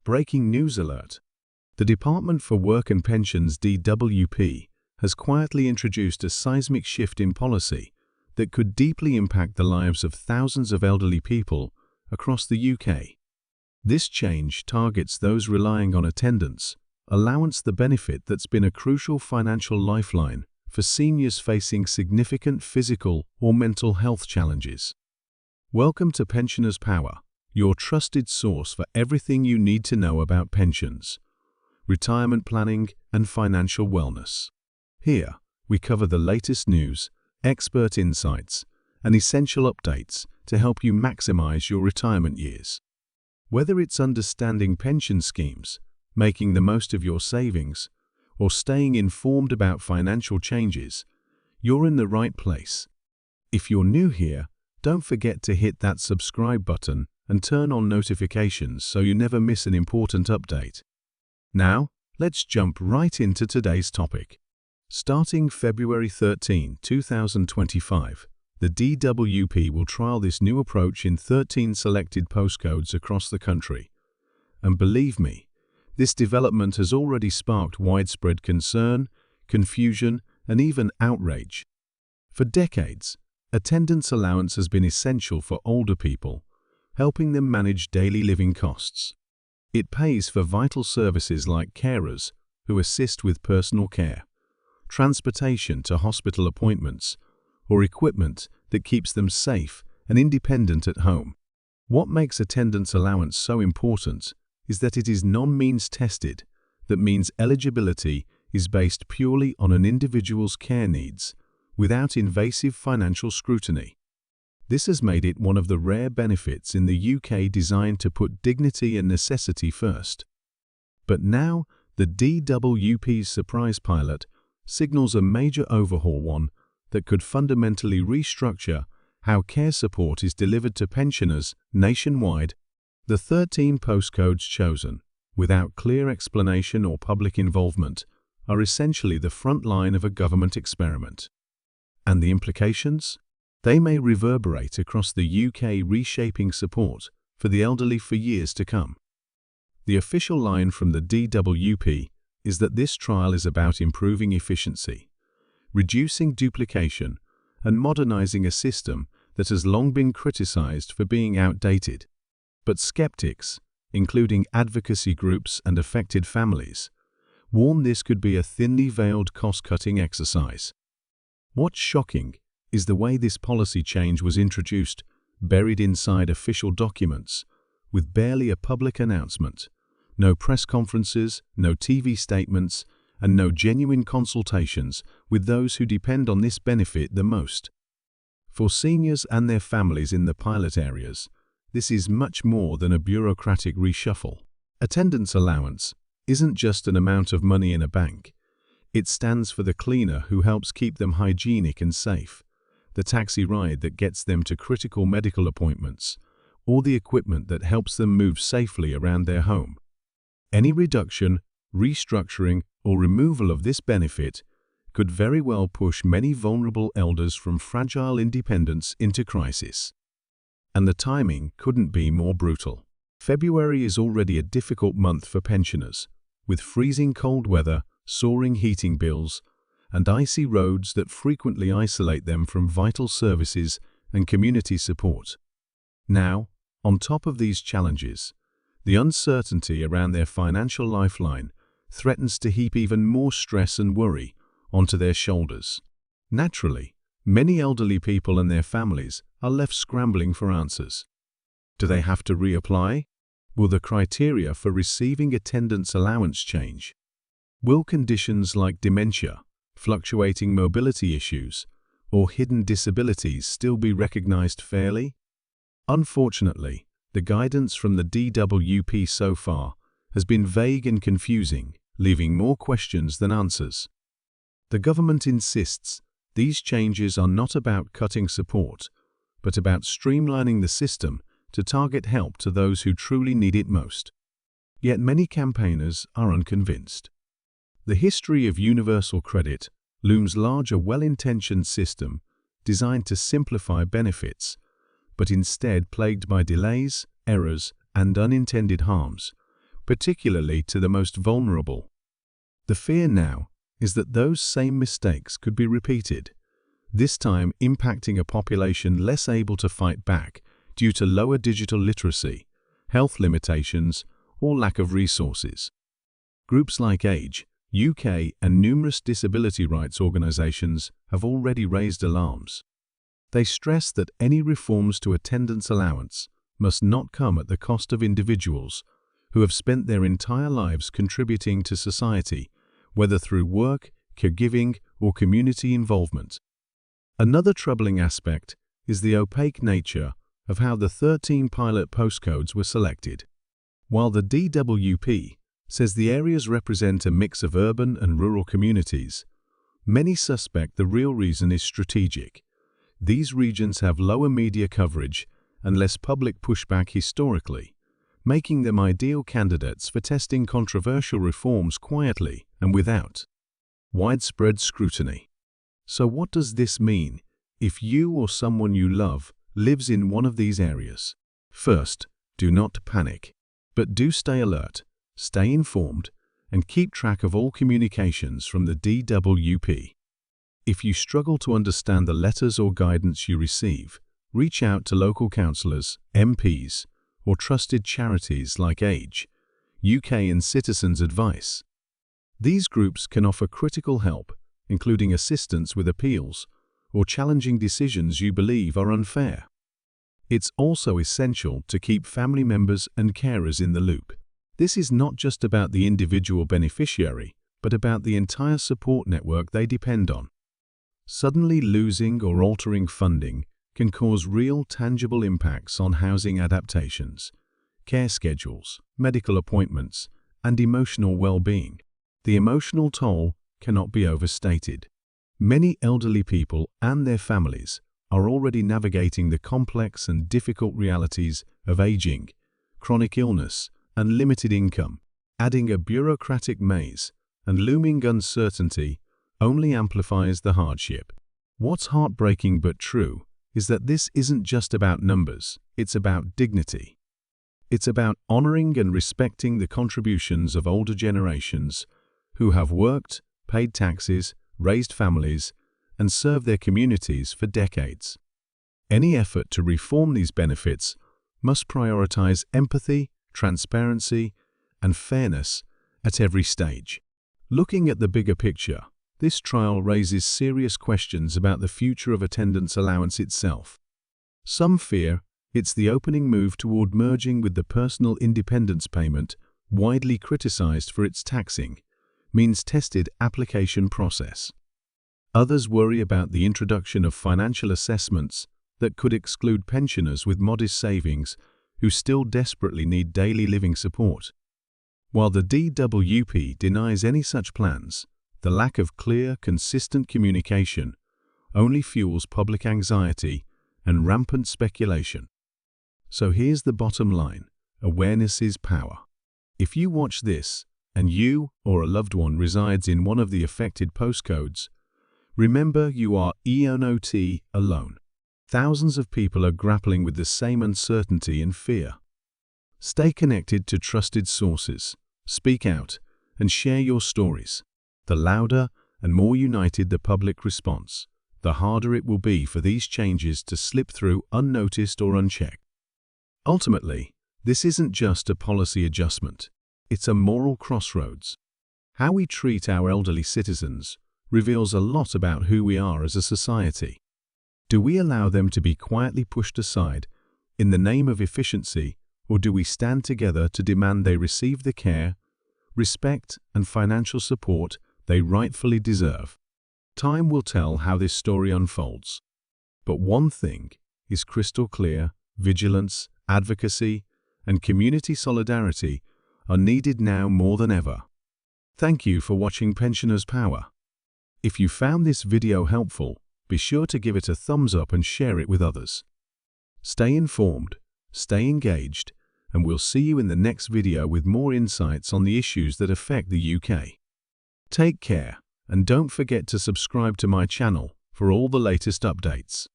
Breaking news alert. The Department for Work and Pensions (DWP) has quietly introduced a seismic shift in policy that could deeply impact the lives of thousands of elderly people across the UK. This change targets those relying on attendance allowance, the benefit that's been a crucial financial lifeline for seniors facing significant physical or mental health challenges. Welcome to Pensioners Power, your trusted source for everything you need to know about pensions, retirement planning, and financial wellness. Here, we cover the latest news, expert insights, and essential updates to help you maximize your retirement years. Whether it's understanding pension schemes, making the most of your savings, or staying informed about financial changes, you're in the right place. If you're new here, don't forget to hit that subscribe button and turn on notifications so you never miss an important update. Now, let's jump right into today's topic. Starting February 13, 2025, the DWP will trial this new approach in 13 selected postcodes across the country. And believe me, this development has already sparked widespread concern, confusion, and even outrage. For decades, attendance allowance has been essential for older people, helping them manage daily living costs. It pays for vital services like carers who assist with personal care, transportation to hospital appointments, or equipment that keeps them safe and independent at home. What makes attendance allowance so important is that it is non-means tested. That means eligibility is based purely on an individual's care needs, without invasive financial scrutiny. This has made it one of the rare benefits in the UK designed to put dignity and necessity first. But now, the DWP's surprise pilot signals a major overhaul, one that could fundamentally restructure how care support is delivered to pensioners nationwide. The 13 postcodes chosen, without clear explanation or public involvement, are essentially the front line of a government experiment. And the implications? They may reverberate across the UK, reshaping support for the elderly for years to come. The official line from the DWP is that this trial is about improving efficiency, reducing duplication, and modernizing a system that has long been criticized for being outdated. But skeptics, including advocacy groups and affected families, warn this could be a thinly veiled cost-cutting exercise. What's shocking is the way this policy change was introduced, buried inside official documents, with barely a public announcement, no press conferences, no TV statements, and no genuine consultations with those who depend on this benefit the most. For seniors and their families in the pilot areas, this is much more than a bureaucratic reshuffle. Attendance allowance isn't just an amount of money in a bank. It stands for the cleaner who helps keep them hygienic and safe, the taxi ride that gets them to critical medical appointments, or the equipment that helps them move safely around their home. Any reduction, restructuring, or removal of this benefit could very well push many vulnerable elders from fragile independence into crisis. And the timing couldn't be more brutal. February is already a difficult month for pensioners, with freezing cold weather, soaring heating bills, and icy roads that frequently isolate them from vital services and community support. Now, on top of these challenges, the uncertainty around their financial lifeline threatens to heap even more stress and worry onto their shoulders. Naturally, many elderly people and their families are left scrambling for answers. Do they have to reapply? Will the criteria for receiving attendance allowance change? Will conditions like dementia, fluctuating mobility issues, or hidden disabilities still be recognized fairly? Unfortunately, the guidance from the DWP so far has been vague and confusing, leaving more questions than answers. The government insists these changes are not about cutting support, but about streamlining the system to target help to those who truly need it most. Yet many campaigners are unconvinced. The history of universal credit looms large, a well-intentioned system designed to simplify benefits, but instead plagued by delays, errors, and unintended harms, particularly to the most vulnerable. The fear now is that those same mistakes could be repeated, this time impacting a population less able to fight back due to lower digital literacy, health limitations, or lack of resources. Groups like Age UK and numerous disability rights organizations have already raised alarms. They stress that any reforms to attendance allowance must not come at the cost of individuals who have spent their entire lives contributing to society, whether through work, caregiving, or community involvement. Another troubling aspect is the opaque nature of how the 13 pilot postcodes were selected. While the DWP says the areas represent a mix of urban and rural communities, many suspect the real reason is strategic. These regions have lower media coverage and less public pushback historically, making them ideal candidates for testing controversial reforms quietly and without widespread scrutiny. So what does this mean if you or someone you love lives in one of these areas? First, do not panic, but do stay alert, stay informed, and keep track of all communications from the DWP. If you struggle to understand the letters or guidance you receive, reach out to local councillors, MPs, or trusted charities like Age UK and Citizens Advice. These groups can offer critical help, including assistance with appeals or challenging decisions you believe are unfair. It's also essential to keep family members and carers in the loop. This is not just about the individual beneficiary, but about the entire support network they depend on. Suddenly losing or altering funding can cause real, tangible impacts on housing adaptations, care schedules, medical appointments, and emotional well-being. The emotional toll cannot be overstated. Many elderly people and their families are already navigating the complex and difficult realities of aging, chronic illness, and limited income. Adding a bureaucratic maze and looming uncertainty only amplifies the hardship. What's heartbreaking but true is that this isn't just about numbers, it's about dignity. It's about honoring and respecting the contributions of older generations who have worked, paid taxes, raised families, and served their communities for decades. Any effort to reform these benefits must prioritize empathy, transparency, and fairness at every stage. Looking at the bigger picture, this trial raises serious questions about the future of attendance allowance itself. Some fear it's the opening move toward merging with the personal independence payment, widely criticized for its taxing, means-tested application process. Others worry about the introduction of financial assessments that could exclude pensioners with modest savings who still desperately need daily living support. While the DWP denies any such plans, the lack of clear, consistent communication only fuels public anxiety and rampant speculation. So here's the bottom line: awareness is power. If you watch this, and you or a loved one resides in one of the affected postcodes, remember you are not alone. Thousands of people are grappling with the same uncertainty and fear. Stay connected to trusted sources, speak out, and share your stories. The louder and more united the public response, the harder it will be for these changes to slip through unnoticed or unchecked. Ultimately, this isn't just a policy adjustment, it's a moral crossroads. How we treat our elderly citizens reveals a lot about who we are as a society. Do we allow them to be quietly pushed aside in the name of efficiency, or do we stand together to demand they receive the care, respect, and financial support they rightfully deserve? Time will tell how this story unfolds. But one thing is crystal clear: vigilance, advocacy, and community solidarity are needed now more than ever. Thank you for watching Pensioners Power. If you found this video helpful, be sure to give it a thumbs up and share it with others. Stay informed, stay engaged, and we'll see you in the next video with more insights on the issues that affect the UK. Take care, and don't forget to subscribe to my channel for all the latest updates.